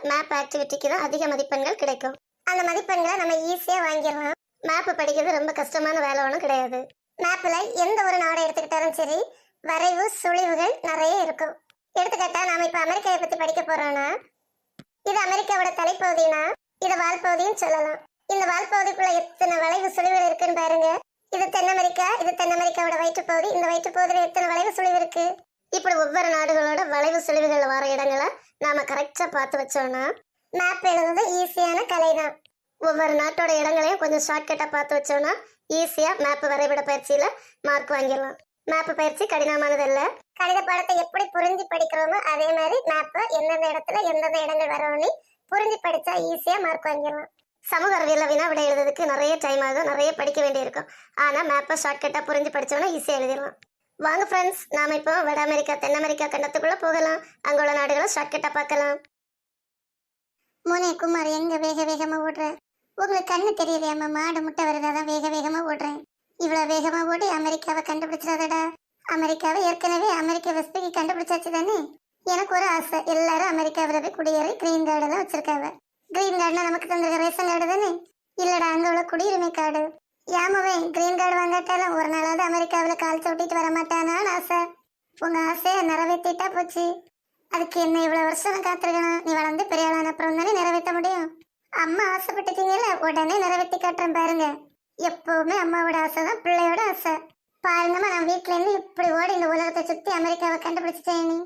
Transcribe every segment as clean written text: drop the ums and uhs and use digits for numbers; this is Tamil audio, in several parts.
மேப் ஆக்டிவிட்டிக்கு தான் அதிக மதிப்பெண்கள் கிடைக்கும். அந்த மதிப்பெண்களை நம்ம ஈஸியா வாங்கிடலாம். மேப் படிக்கிறது ரொம்ப கஷ்டமான வேலை ஒன்றும் கிடையாது. மேப்ல எந்த ஒரு நாடை எடுத்துக்கிட்டாலும் சரி, வரைவு சுழிவுகள் நிறைய இருக்கும். எடுத்துக்கிட்டா நாம இப்ப அமெரிக்காவை பத்தி படிக்க போறோம்னா, இது அமெரிக்காவோட தலைப்பகுதினா இதை வால்பகுதின்னு சொல்லலாம். இந்த வால்பகுதிக்குள்ள எத்தனை வளைவு சுழிவுகள் இருக்குன்னு பாருங்க. இது தென் அமெரிக்கா, இது தென் அமெரிக்காவோட வயிற்றுப்பகுதி. இந்த வயிற்றுப்பகுதியில எத்தனை வளைவு சுழிவு இருக்கு. இப்படி ஒவ்வொரு நாடுகளோட வளைவு சுழிவுகள் வர இடங்களை நாம கரெக்டா பார்த்து வச்சோம்னா மேப் எழுதுறது ஈஸியான கலை தான். ஒவ்வொரு நாட்டோட இடங்களையும் கொஞ்சம் ஷார்ட்கட்டா பார்த்து வச்சோம்னா ஈஸியா மேப் வரைபட பயிற்சியில மார்க் வாங்கிடலாம். மேப் பயிற்சி கடினமானது இல்ல. கணித பாடத்தை எப்படி புரிஞ்சு படிக்கிறோமோ அதே மாதிரி மேப் எந்தெந்த இடத்துல எந்தெந்த இடங்கள் வரணும்னு புரிஞ்சு படிச்சா ஈஸியா மார்க் வாங்கிடலாம். சமூக அறிவியல் வினா விட எழுதுறதுக்கு நிறைய டைம் ஆகும், நிறைய படிக்க வேண்டியிருக்கும். ஆனா மேப்பை ஷார்ட்கட்டா புரிஞ்சு படிச்சோம்னா ஈஸியா எழுதிடலாம். வாங்க ஃப்ரெண்ட்ஸ், நாம இப்போ வட அமெரிக்கா தென் அமெரிக்கா கண்டத்துக்குள்ள போகலாம். அங்குள்ள நாடுகளை ஷார்ட்கட்டா பார்க்கலாம். மோனே குமார், எங்க வேக வேகமா ஓடுற? உங்களுக்கு கண்ணு தெரியலையாமா? மாடு முட்டை வருதாதான் வேக வேகமா ஓடுறேன். இவ்வளவு வேகமா ஓடி அமெரிக்காவை கண்டுபிடிச்சிடாதடா. அமெரிக்காவை ஏற்கனவே அமெரிக்க வெஸ்பிக்கு கண்டுபிடிச்சாச்சு தானே. எனக்கு ஒரு ஆசை, எல்லாரும் அமெரிக்காவில போய் குடியேறி கிரீன் கார்டு எல்லாம் வச்சிருக்காங்க. கிரீன் கார்டுனா நமக்கு தந்திருக்க ரேஷன் கார்டு தானே. இல்லடா, அங்க உள்ள குடியுரிமை கார்டு. யாமவே கிரீன் கார்டு வாங்காட்டாலும் ஒரு நாளாவது அமெரிக்காவில் கால் சவுட்டிட்டு வர மாட்டானான்னு ஆசை. உங்க ஆசையை நிறைவேற்றிட்டா போச்சு. அதுக்கு என்ன இவ்வளவு வருஷம் காத்திருக்கணும்? நீ வளர்ந்து பெரிய ஆளான அப்புறம் தானே நிறைவேற்ற முடியும். அம்மா ஆசைப்பட்டுட்டீங்கல்ல, உடனே நிறைவேற்றி காட்டுறேன் பாருங்க. எப்பவுமே அம்மாவோட ஆசை தான் பிள்ளையோட ஆசை. பாருங்கம்மா, நான் வீட்டுல இருந்து இப்படி ஓடி இந்த உலகத்தை சுத்தி அமெரிக்காவை கண்டுபிடிச்சிட்டேன். நீ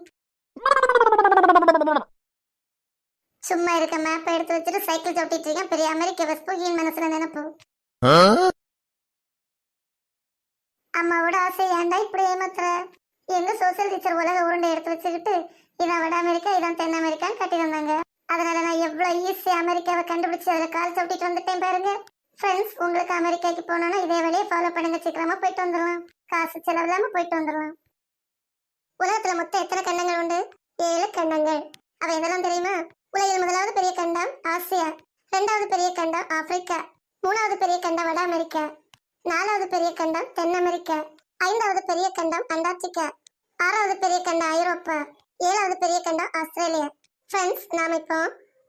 சும்மா இருக்க மேப்பை எடுத்து வச்சுட்டு சைக்கிள் சவுட்டிட்டு இருக்கேன். பெரிய அமெரிக்க வெஸ்போகியின் மனசுல நினைப்பு. அம்மாவோட ஆசை ஏன்டா இப்படி ஏமாத்துற? எங்க சோசியல் டீச்சர் உலக உருண்டை எடுத்து வச்சுக்கிட்டு இதான் வட அமெரிக்கா இதான் தென் அமெரிக்கான்னு கட்டி வந்தாங்க. அதனால நான் எவ்வளவு ஈஸியா அமெரிக்காவை கண்டுபிடிச்சு அதுல கால் சவுட்டிட்டு வந்துட்டேன் பாருங்க. ஃப்ரெண்ட்ஸ், உங்களுக்கு அமெரிக்காக்கு போனோம்னா இதே வழியை ஃபாலோ பண்ணுங்க. சீக்கிரமா போயிட்டு வந்துடலாம். காசு செலவில்லாம போயிட்டு வந்துடலாம். உலகத்துல மொத்தம் எத்தனை கண்டங்கள் உண்டு? 7 கண்டங்கள். அவை என்னெல்லாம் தெரியுமா? உலகில் முதலாவது பெரிய கண்டம் ஆசியா, 2வது பெரிய கண்டம் ஆப்பிரிக்கா, 3வது பெரிய கண்டம் வட அமெரிக்கா, 4வது பெரிய கண்டம் தென் அமெரிக்கா, 5வது பெரிய கண்டம் அண்டார்டிகா, 6வது பெரிய கண்டம் ஐரோப்பா, 7வது பெரிய கண்டம் ஆஸ்திரேலியா. ஃப்ரெண்ட்ஸ், நாம இப்போ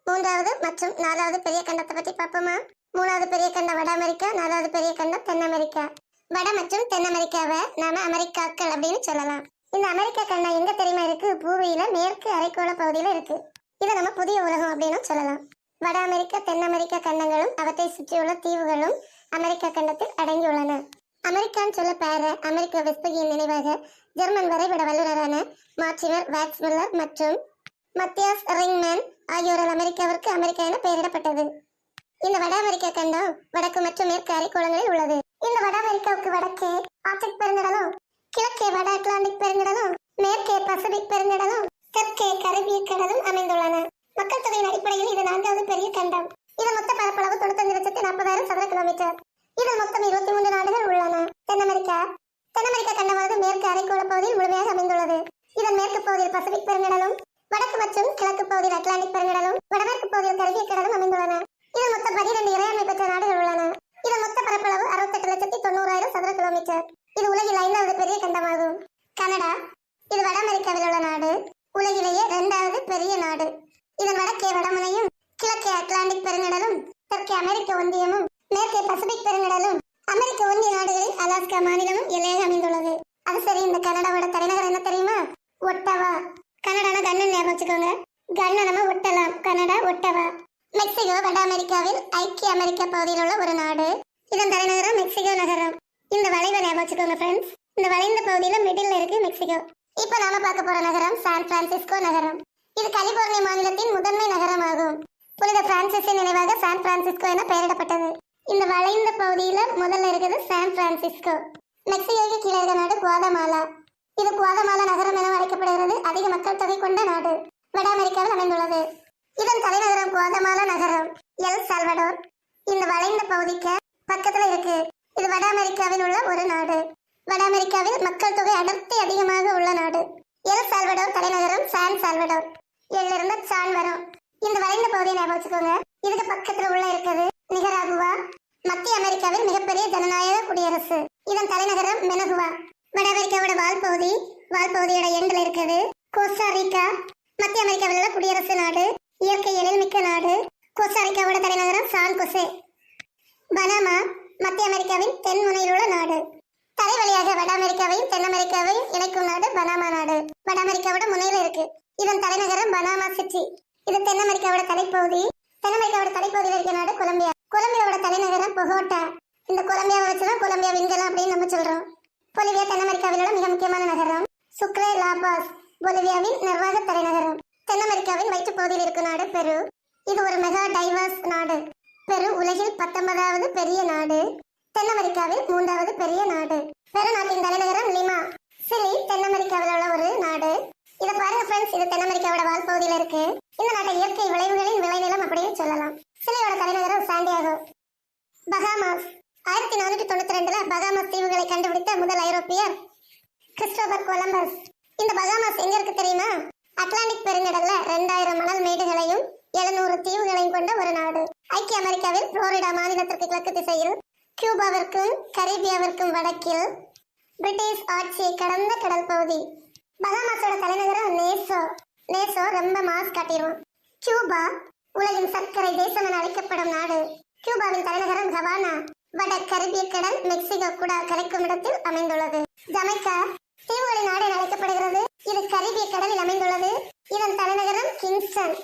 3வது மற்றும் 4வது பெரிய கண்டத்தை பத்தி பார்ப்போமா? 3வது பெரிய கண்டம் வட அமெரிக்கா, 4வது பெரிய கண்டம் தென் அமெரிக்கா. வட மற்றும் தென் அமெரிக்காவை நாம அமெரிக்காக்கள் அப்படின்னு சொல்லலாம். இந்த அமெரிக்கா கண்டம் எங்க தெரியுமா இருக்கு? பூமியில மேற்கு அரைக்கோள பகுதியில இருக்கு. இதை நம்ம புதிய உலகம் அப்படின்னு சொல்லலாம். வட அமெரிக்கா தென் அமெரிக்கா கண்டங்களும் அவற்றை சுற்றியுள்ள தீவுகளும் அமெரிக்கா கண்டத்தில் அடங்கியுள்ளன. அமெரிக்கான்னு சொல்ல பேர அமெரிக்க வெஸ்பகியின் நினைவாக ஜெர்மன் வரைபட வல்லுநரான மார்டினர் வாக்ஸ்முல்லர் மற்றும் மத்தியாஸ் ரிங்மேன் ஆகியோரால் அமெரிக்காவிற்கு அமெரிக்கா என பெயரிடப்பட்டது. இந்த வட அமெரிக்கா கண்டம் வடக்கு மற்றும் மேற்கு அரைக்கோளங்களில் உள்ளது. இந்த வட அமெரிக்காவுக்கு வடக்கே ஆர்டிக் பெருங்கடலும், கிழக்கே வட அட்லாண்டிக் பெருங்கடலும், மேற்கே பசிபிக் பெருங்கடலும், தெற்கே கரிபிய கடலும் அமைந்துள்ளன. மக்கள் தொகையின் அடிப்படையில் இது 4வது பெரிய கண்டம். இதன் மொத்த பரப்பளவு 95,40,000 சதுர கிலோமீட்டர். இதில் மொத்தம் 23 நாடுகள் உள்ளன. தென் அமெரிக்கா கண்டமானது மேற்கு அரைக்கோள பகுதியில் முழுமையாக அமைந்துள்ளது. இதன் மேற்கு பகுதியில் பசிபிக் பெருங்கடலும், வடக்கு மற்றும் கிழக்கு பகுதியில் அட்லாண்டிக் பெருங்கடலும், வடமேற்கு பகுதியில் கரிபிய கடலும் அமைந்துள்ளன. இதில் மொத்தம் 12 இறையாண்மை பெற்ற நாடுகள் உள்ளன. இதன் மொத்த பரப்பளவு 68,90,000 சதுர கிலோமீட்டர். இது உலகில் 5வது பெரிய கண்டமாகும். கனடா, இது வட அமெரிக்காவில் உள்ள நாடு. உலகிலேயே 2வது பெரிய நாடு. இதன் வடக்கே வடமுனையும், கிழக்கே அட்லாண்டிக் பெருங்கடலும், தெற்கே அமெரிக்க ஒன்றியமும், மேற்கே பசிபிக் பெருங்கடலும், அமெரிக்க ஒன்றிய நாடுகளில் அலாஸ்கா மாநிலமும் எல்லையாக அமைந்துள்ளது. அது சரி, இந்த கனடாவோட தலைநகர் என்ன தெரியுமா? ஒட்டவா. கனடான கன்னு ஞாபகம் வச்சுக்கோங்க. கன்னு நம்ம ஒட்டலாம். Canada Ottawa. மெக்சிகோ வட அமெரிக்காவில் ஐக்கிய அமெரிக்கா பகுதியில் உள்ள ஒரு நாடு. இதன் தலைநகரம் மெக்சிகோ நகரம். இந்த வளைவை ஞாபகம் வச்சுக்கோங்க ஃப்ரெண்ட்ஸ். இந்த வளைந்த பகுதியில மிடில் இருக்கு மெக்சிகோ. இப்ப நாம பார்க்க போற நகரம் சான் பிரான்சிஸ்கோ நகரம். இது கலிபோர்னியா மாநிலத்தின் முதன்மை நகரமாகும். புனித பிரான்சிஸின் நினைவாக சான் பிரான்சிஸ்கோ என பெயரிடப்பட்டது. இந்த வளைந்த பகுதியில முதல்ல இருக்குது சான் பிரான்சிஸ்கோ. மெக்சிகோக்கு கீழே இருக்க நாடு குவாதமாலா. இது குவாதமாலா நகரம் என அழைக்கப்படுகிறது. அதிக மக்கள் தொகை கொண்ட நாடு. வட அமெரிக்காவில் அமைந்துள்ளது. இதன் தலைநகரம் குவாதமாலா நகரம். எல் சால்வடோர் இந்த வளைந்த பகுதிக்கு பக்கத்துல இருக்கு. இது வட அமெரிக்காவில் உள்ள ஒரு நாடு. வட அமெரிக்காவில் மக்கள் தொகை அடர்த்தி அதிகமாக உள்ள நாடு. எல் சால்வடோர் தலைநகரம் சான் சால்வடோர். இருந்து சான் வரும். இந்த வளைந்த பகுதியை ஞாபகம் வச்சுக்கோங்க. இதுக்கு பக்கத்துல உள்ள இருக்குது நிகராகுவா. மத்திய அமெரிக்காவில் மிகப்பெரிய ஜனநாயக குடியரசு. இதன் தலைநகரம் மெனகுவா. வட அமெரிக்காவோட வால்பகுதியோட எண்ட்ல இருக்குது கோஸ்டாரிக்கா. மத்திய அமெரிக்காவில் உள்ள குடியரசு நாடு. இயற்கை எழில்மிக்க நாடு. கோஸ்டாரிக்காவோட தலைநகரம் சான் கொசே. பனாமா மத்திய அமெரிக்காவின் தென் முனையில் உள்ள நாடு. தரை வழியாக வட அமெரிக்காவையும் தென் அமெரிக்காவையும் இணைக்கும் நாடு பனாமா நாடு. வட அமெரிக்காவோட முனையில இருக்கு. இதன் தலைநகரம் பனாமா சிட்டி. இது தென் அமெரிக்காவோட தலைப்பகுதி. தென் அமெரிக்காவோட தலைப்பகுதியில் இருக்க நாடு கொலம்பியா. கொலம்பியாவோட தலைநகரம் பொகோட்டா. இந்த கொலம்பியாவை வச்சுதான் கொலம்பியா விண்கலம் அப்படின்னு நம்ம சொல்றோம். பொலிவியா தென் அமெரிக்காவில் உள்ள மிக முக்கியமான நகரம். சுக்ரே லாபாஸ் பொலிவியாவின் நிர்வாக தலைநகரம். தென் அமெரிக்காவின் வயிற்றுப்பகுதியில் இருக்கும் நாடு பெரு. இது ஒரு மெகா டைவர்ஸ் நாடு. பெரு உலகில் 19வது பெரிய நாடு. தென் அமெரிக்காவில் 3வது பெரிய நாடு. பெரு நாட்டின் தலைநகரம் லிமா. சிலி தென் அமெரிக்காவில் உள்ள ஒரு நாடு. இதை பாருங்க ஃப்ரெண்ட்ஸ், இது தென் அமெரிக்காவோட வால் பகுதியில் இருக்கு. இந்த நாட்டை இயற்கை விளைவுகளின் விளைநிலம் அப்படின்னு சொல்லலாம். சிலியோட தலைநகரம் சாண்டியாகோ. பகாமாஸ் 1492 பகாமாஸ் தீவுகளை கண்டுபிடித்த முதல் ஐரோப்பியர் கிறிஸ்டோபர் கொலம்பஸ். இந்த பகாமாஸ் எங்க இருக்கு தெரியுமா? அட்லாண்டிக் பெருங்கடல்ல 2000 மணல் மேடுகளையும் 700 தீவுகளையும் கொண்ட ஒரு நாடு. ஐக்கிய அமெரிக்காவில் புளோரிடா மாநிலத்திற்கு கிழக்கு திசையில், கியூபாவிற்கும் கரீபியாவிற்கும் வடக்கில் பிரிட்டிஷ் ஆட்சியை கடந்த கடல் பகுதி. பகாமாஸோட தலைநகரம் நேசோ. நேசோ ரொம்ப மாஸ் காட்டிடும். கியூபா உலகின் சர்க்கரை தேசம் என அழைக்கப்படும் நாடு. கியூபாவின் தலைநகரம் ஹவானா. வட கரிபிய கடல் மெக்சிகோ கூட கரைக்கும் இடத்தில் அமைந்துள்ளது. ஜமைக்கா தீவுகளின் நாடு என அழைக்கப்படுகிறது. இது கரிபிய கடலில் அமைந்துள்ளது. இதன் தலைநகரம் கிங்ஸ்டன்.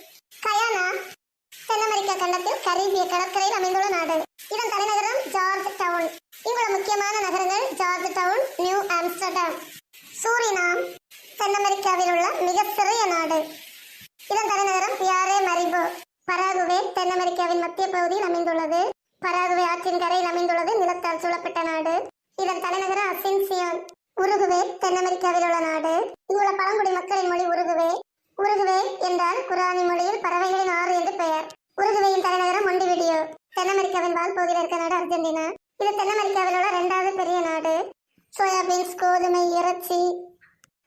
கயானா தென் அமெரிக்கா கண்டத்தில் கரீபிய கடற்கரையில் அமைந்துள்ள நாடு. இதன் தலைநகரம் ஜார்ஜ் டவுன். இங்குள்ள முக்கியமான நகரங்கள் George Town, new Amsterdam. Suriname தென் அமெரிக்காவில் உள்ள மிக சிறிய நாடு. இதன் தலைநகரம் பியாரே மரிபோ. பராகுவே தென் அமெரிக்காவின் மத்திய பகுதியில் அமைந்துள்ளது. பராகுவே ஆற்றின் கரையில் அமைந்துள்ளது. நிலத்தால் சூழப்பட்ட நாடு. இதன் தலைநகரம் அசின்சியான். உருகுவே தென் அமெரிக்காவில் உள்ள நாடு. இங்குள்ள பழங்குடி மக்களின் மொழி உருகுவே. உருகுவே என்றால் குரானி மொழியில் பறவைகளின் ஆறு என்று பெயர். உருகுவேயின் தலைநகரம் மொண்டிவிடியோ. தென் அமெரிக்காவின் வால் பகுதியில் இருக்க நாடு அர்ஜென்டினா. இது தென் அமெரிக்காவில் உள்ள 2வது பெரிய நாடு. சோயாபீன்ஸ், கோதுமை, இறைச்சி,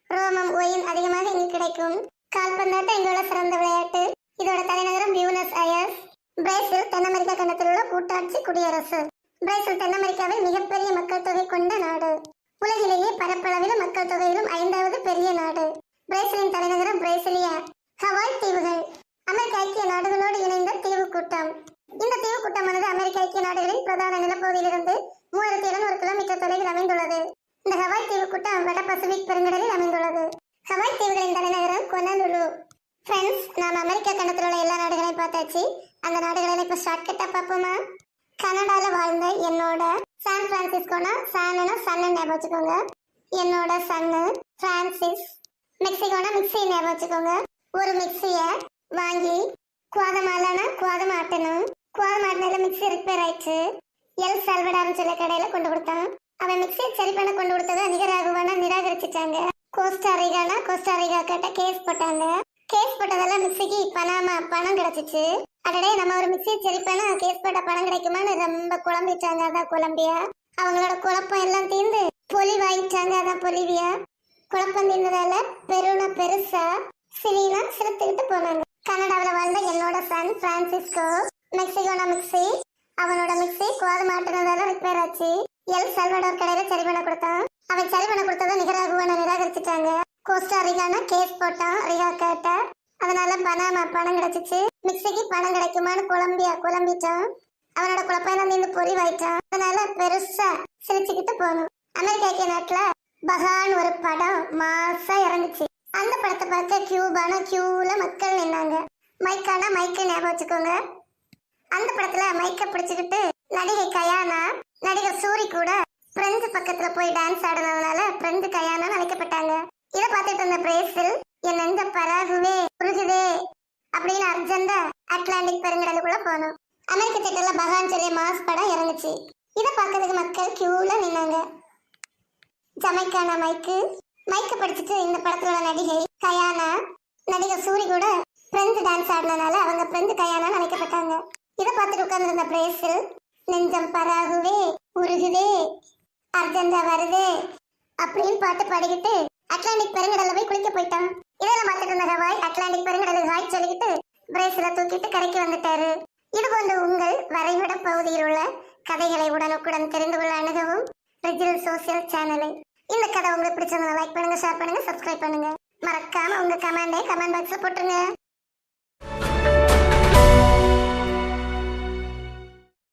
ரோமம், ஒயின் அதிகமாக இங்கு கிடைக்கும். கால்பந்தாட்டம் இங்குள்ள சிறந்த விளையாட்டு. இதோட தலைநகரம் பியூனஸ் அயர்ஸ். பிரேசில் தென் அமெரிக்கா கண்டத்தில் உள்ள கூட்டாட்சி குடியரசு. பிரேசில் தென் அமெரிக்காவில் மிகப்பெரிய மக்கள் தொகை கொண்ட நாடு. உலகிலேயே பரப்பளவிலும் மக்கள் தொகையிலும் 5வது பெரிய நாடு. பிரேசிலின் தலைநகரம் பிரேசிலியா. ஹவாய் தீவுகள் அமெரிக்க ஐக்கிய நாடுகளோடு இணைந்த தீவு கூட்டம். இந்த தீவு கூட்டமானது அமெரிக்க ஐக்கிய நாடுகளின் பிரதான நிலப்பகுதியிலிருந்து 3700 கிலோமீட்டர் தொலைவில் அமைந்துள்ளது. இந்த ஹவாய் தீவு கூட்டம் வட பசிபிக் பெருங்கடலில் அமைந்துள்ளது. ஹவாய் தீவுகளின் தலைநகரம் கொனலுலு. ஃப்ரெண்ட்ஸ், நாம் அமெரிக்கா கண்டத்தில் உள்ள எல்லா நாடுகளையும் பார்த்தாச்சு. அந்த நாடுகளை இப்போ ஷார்ட்கட்டா பார்ப்போமா? கனடால வாழ்ந்த என்னோட சான் பிரான்சிஸ்கோனா சான்னா சன்னு ஞாபகம் வச்சுக்கோங்க. என்னோட சன்னு பிரான்சிஸ். மெக்சிகோனா மிக்சி ஞாபகம் வச்சுக்கோங்க. ஒரு மிக்சிய வாங்கி குவாதமாலானா குவாதம் ஆட்டணும். குவாதம் ஆட்டினால மிக்சி ரிப்பேர் ஆயிடுச்சு. எல் சால்வடார்னு சொல்ல கடையில கொண்டு கொடுத்தான். அவன் மிக்சியை சரி பண்ண கொண்டு கொடுத்ததை நிகராகுவானா நிராகரிச்சுட்டாங்க. கோஸ்டாரிகானா கோஸ்டாரிகா கிட்ட கேஸ் போட்டாங்க. கேஸ் போட்டதெல்லாம் மிக்சிக்கு பனாமா பணம் கிடைச்சிச்சு. அடடே, நம்ம ஒரு மிக்சியை சரி பண்ண கேஸ் போட்ட பணம் கிடைக்குமான்னு ரொம்ப குழம்பிட்டாங்க. அதான் கொலம்பியா. அவங்களோட குழப்பம் எல்லாம் தீர்ந்து பொலிவாயிட்டாங்க. அதான் பொலிவியா. குழப்பம் தீர்ந்ததால பெருனா பெருசா, சிலினா சிரித்துக்கிட்டு போனாங்க. கனடாவில் வாழ்ந்த என்னோட சன் பிரான்சிஸ்கோ மெக்சிகோனா மிக்சி. அவனோட மிக்சி குவாது மாட்டினதால ரிப்பேர் ஆச்சு. எல் சல்வடார் கடையில சரி பண்ண கொடுத்தான். அவன் சரி பண்ண கொடுத்ததை நிகராகுவான நிராகரிச்சுட்டாங்க. கோஸ்டாரிகானா கேஸ் போட்டான். ரிகா கேட்ட அதனால பனாமா பணம் கிடைச்சிச்சு. மிக்சிக்கு பணம் கிடைக்குமான்னு குழம்பிட்டான். அவனோட குழப்பம் நீந்து பொறிவாயிட்டான். அதனால பெருசா சிரிச்சுக்கிட்டு போகணும். அமெரிக்கா ஐக்கிய நாட்டுல பகான்னு ஒரு படம் மாசா இறங்குச்சு. அந்த படத்தை பார்க்க கியூபானா கியூல மக்கள் நின்னாங்க. மைக்கானா மைக்கு ஞாபகம் வச்சுக்கோங்க. அந்த படத்துல மைக்க பிடிச்சுக்கிட்டு நடிகை கயானா, நடிகர் சூரி கூட பிரெஞ்சு பக்கத்துல போய் டான்ஸ் ஆடுனதுனால பிரெஞ்சு கயானான்னு அழைக்கப்பட்டாங்க. இதை பார்த்துட்டு இருந்த பிரேசில் என் நெஞ்ச பராகுவே உருகுதே அப்படின்னு அர்ஜென்டா அட்லாண்டிக் பெருங்கடலுக்குள்ள போனோம். அமெரிக்க தியேட்டர்ல பகான் சொல்லி மாஸ் படம் இறங்குச்சு. இதை பார்க்கறதுக்கு மக்கள் கியூல நின்னாங்க. ஜமைக்கானா மைக்கு படிச்சுட்டு இந்த படத்துல உள்ள நடிகை கயானா, நடிகர் சூரி கூட பிரெஞ்சு டான்ஸ் ஆடினதுனால அவங்க பிரெஞ்சு கயானான்னு அழைக்கப்பட்டாங்க. இதை பார்த்துட்டு உட்கார்ந்து இருந்த பிரேசில் நெஞ்சம் பராகுவே உருகுதே அர்ஜென்டா வருதே அப்படின்னு பாட்டு பாடிக்கிட்டு அட்லாண்டிக் பெருங்கடல்ல போய் குளிக்க போயிட்டான். இதெல்லாம் பார்த்துட்டு இருந்த ஹவாய் அட்லாண்டிக் பெருங்கடலுக்கு ஹாய் சொல்லிக்கிட்டு பிரேசில தூக்கிட்டு கரைக்கு வந்துட்டாரு. இது போன்ற உங்கள் வரைபட பகுதியில் உள்ள கதைகளை உடனுக்குடன் தெரிந்து கொள்ள அணுகவும் ரிஜினல் சோசியல் சேனலை. இந்த கதை உங்களுக்கு பிடிச்சிருந்தா லைக் பண்ணுங்க, ஷேர் பண்ணுங்க, சப்ஸ்கிரைப் பண்ணுங்க. மறக்காம உங்க கமெண்ட் பாக்ஸ்ல போட்டுருங்க.